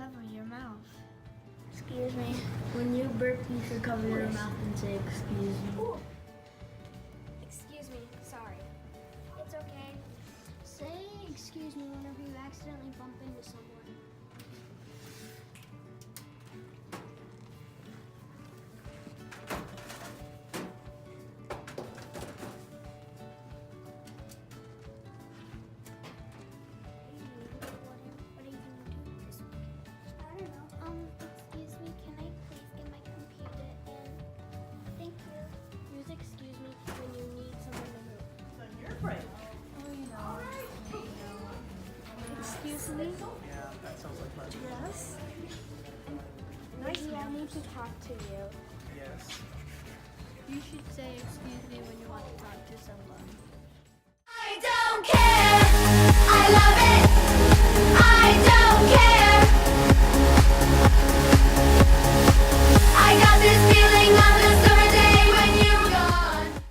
cover your mouth. Excuse me. When you burp, you should cover your mouth and say, excuse me. Ooh. Excuse me. Sorry. It's okay. Say excuse me whenever you accidentally bump into someone. What are you gonna do this week? I don't know. Excuse me, can I please get my computer in? Thank you. Use excuse me when you need someone to move. So you're afraid. Excuse me? Yeah, that sounds like fun. Yes? Nice. I need to talk to you. Yes. You should say excuse me when you want to talk to someone.